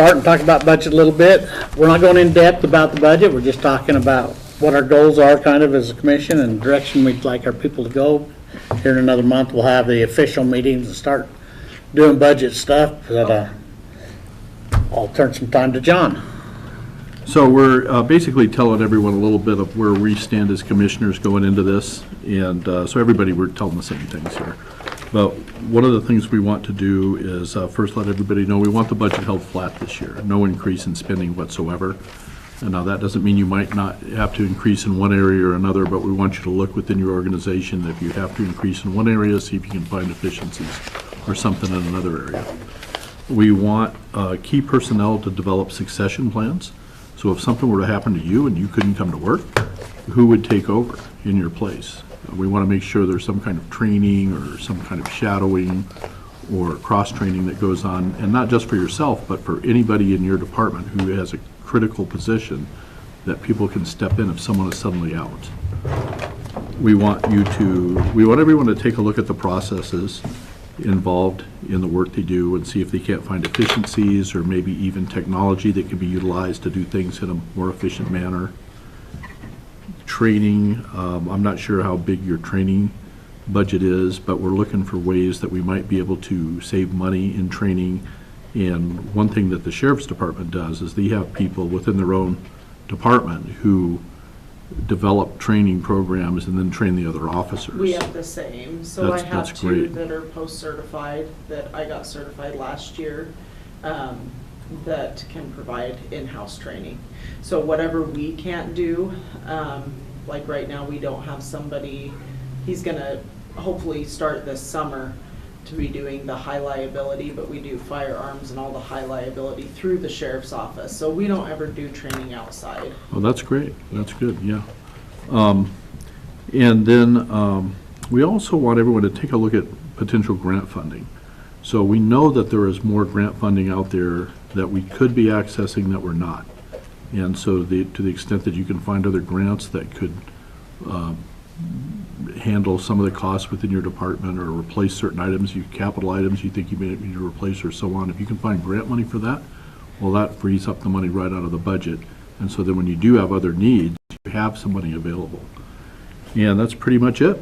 start and talk about budget a little bit. We're not going in depth about the budget. We're just talking about what our goals are kind of as a commission and direction we'd like our people to go. Here in another month, we'll have the official meetings and start doing budget stuff. But I'll turn some time to John. So we're basically telling everyone a little bit of where we stand as commissioners going into this, and so everybody, we're telling the same things here. But one of the things we want to do is first let everybody know we want the budget held flat this year, no increase in spending whatsoever. And now that doesn't mean you might not have to increase in one area or another, but we want you to look within your organization that if you have to increase in one area, see if you can find efficiencies or something in another area. We want key personnel to develop succession plans. So if something were to happen to you and you couldn't come to work, who would take over in your place? We want to make sure there's some kind of training or some kind of shadowing or cross-training that goes on, and not just for yourself, but for anybody in your department who has a critical position that people can step in if someone is suddenly out. We want everyone to take a look at the processes involved in the work they do and see if they can't find efficiencies or maybe even technology that can be utilized to do things in a more efficient manner. Training, I'm not sure how big your training budget is, but we're looking for ways that we might be able to save money in training. And one thing that the Sheriff's Department does is they have people within their own department who develop training programs and then train the other officers. We have the same. So I have two great. that are post-certified that I got certified last year that can provide in-house training. So whatever we can't do, like right now we don't have somebody, he's gonna hopefully start this summer to be doing the high liability, but we do firearms and all the high liability through the sheriff's office. So we don't ever do training outside. Oh, that's great. That's good, yeah. And then we also want everyone to take a look at potential grant funding. So we know that there is more grant funding out there that we could be accessing that we're not. And so to the extent that you can find other grants that could handle some of the costs within your department or replace certain items, capital items you think you may need to replace or so on, if you can find grant money for that, well, that frees up the money right out of the budget. And so then when you do have other needs, you have some money available. And that's pretty much it.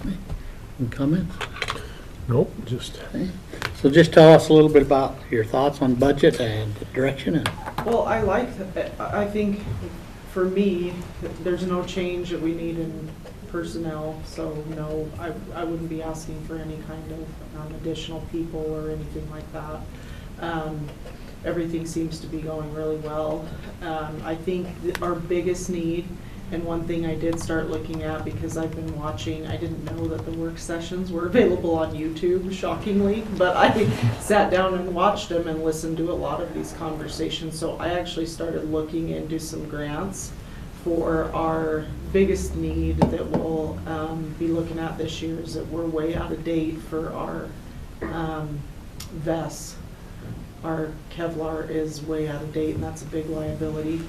Any comments? Nope, just. So just tell us a little bit about your thoughts on budget and direction. Well, I think for me, there's no change that we need in personnel, so no, I wouldn't be asking for any kind of additional people or anything like that. Everything seems to be going really well. I think our biggest need, and one thing I did start looking at because I've been watching, I didn't know that the work sessions were available on YouTube, shockingly, but I sat down and watched them and listened to a lot of these conversations. So I actually started looking into some grants for our biggest need that we'll be looking at this year is that we're way out of date for our vests. Our Kevlar is way out of date, and that's a big liability.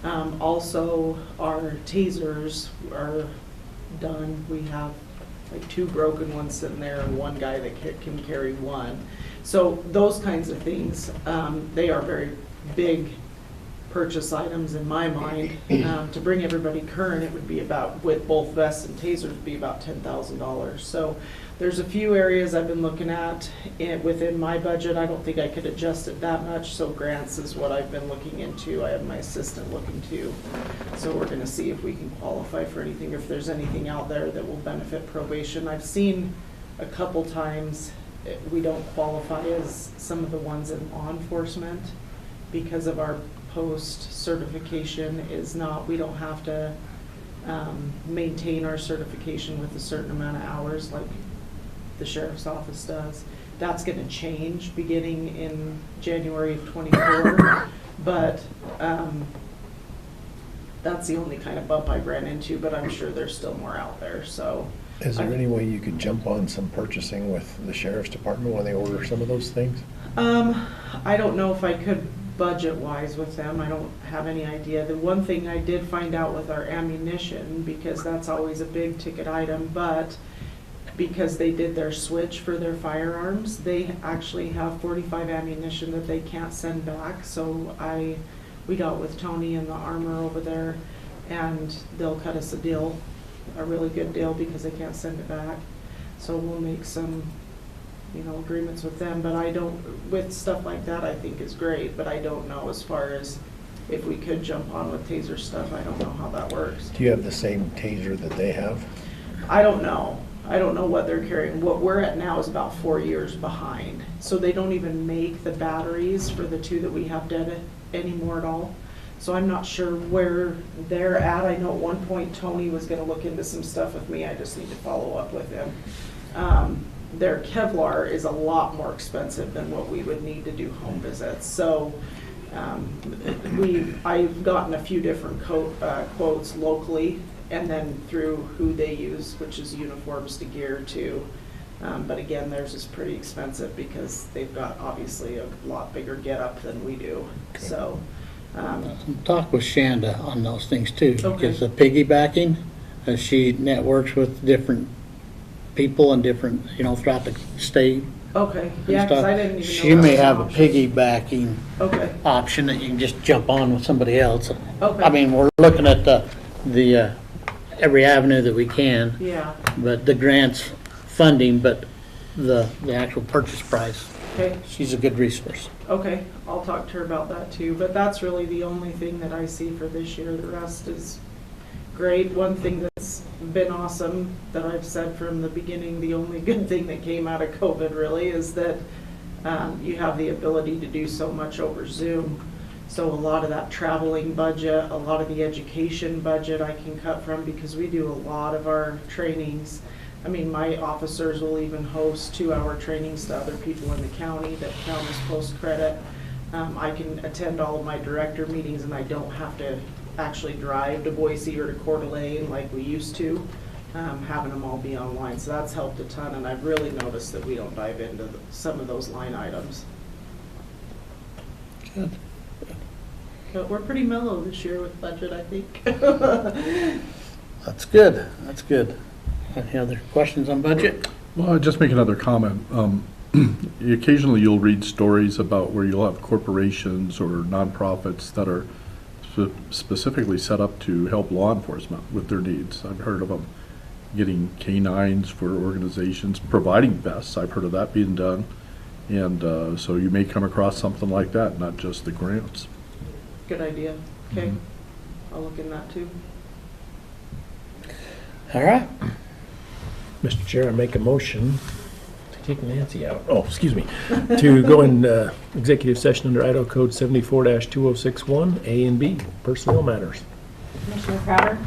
Also, our tasers are done. We have like 2 broken ones sitting there and one guy that can carry one. So those kinds of things, they are very big purchase items in my mind. To bring everybody current, it would be about, with both vests and tasers, be about $10,000. So there's a few areas I've been looking at within my budget. I don't think I could adjust it that much, so grants is what I've been looking into. I have my assistant looking too. So we're gonna see if we can qualify for anything, or if there's anything out there that will benefit probation. I've seen a couple times we don't qualify as some of the ones in law enforcement because of our post certification is not, we don't have to maintain our certification with a certain amount of hours like the sheriff's office does. That's going to change beginning in January of 24, but that's the only kind of bump I ran into, but I'm sure there's still more out there. So Is there any way you could jump on some purchasing with the sheriff's department when they order some of those things? I don't know if I could budget-wise with them. I don't have any idea. The one thing I did find out with our ammunition, because that's always a big ticket item, but because they did their switch for their firearms, they actually have 45 ammunition that they can't send back. So we got with Tony and the armor over there, and they'll cut us a deal, a really good deal, because they can't send it back. So we'll make some, agreements with them. But with stuff like that, I think is great, but I don't know as far as if we could jump on with taser stuff. I don't know how that works. Do you have the same taser that they have? I don't know. I don't know what they're carrying. What we're at now is about 4 years behind. So they don't even make the batteries for the 2 that we have dead anymore at all. So I'm not sure where they're at. I know at one point Tony was gonna look into some stuff with me. I just need to follow up with him. Their Kevlar is a lot more expensive than what we would need to do home visits. So I've gotten a few different quotes locally, and then through who they use, which is Uniforms to Gear too. But again, theirs is pretty expensive because they've got obviously a lot bigger getup than we do. Okay. So, Talk with Shanda on those things too, Okay. because the piggybacking, she networks with different people and different, throughout the state okay, and yeah, because stuff. I didn't even know. She that may was an have a option. piggybacking Okay, option that you can just jump on with somebody else. Okay. I mean, we're looking at the every avenue that we can, yeah, but the grants funding, but the actual purchase price, okay. she's a good resource. Okay, I'll talk to her about that too, but that's really the only thing that I see for this year. The rest is great. One thing that's been awesome that I've said from the beginning, the only good thing that came out of COVID really is that you have the ability to do so much over Zoom. So a lot of that traveling budget, a lot of the education budget I can cut from, because we do a lot of our trainings. I mean, my officers will even host 2-hour trainings to other people in the county that count as post credit. I can attend all of my director meetings, and I don't have to actually drive to Boise or to Coeur d'Alene like we used to, having them all be online. So that's helped a ton, and I've really noticed that we don't dive into some of those line items. Good. But we're pretty mellow this year with budget, I think. That's good, that's good. Any other questions on budget? Well, I'll just make another comment. Occasionally you'll read stories about where you'll have corporations or nonprofits that are specifically set up to help law enforcement with their needs. I've heard of them getting canines for organizations, providing vests. I've heard of that being done. And so you may come across something like that, not just the grants. Good idea. Okay, I'll look in that too. All right, Mr. Chair, I make a motion to kick Nancy out. Oh, excuse me. To go in executive session under Idaho Code 74-2061, A and B, personnel matters. Commissioner Crowder,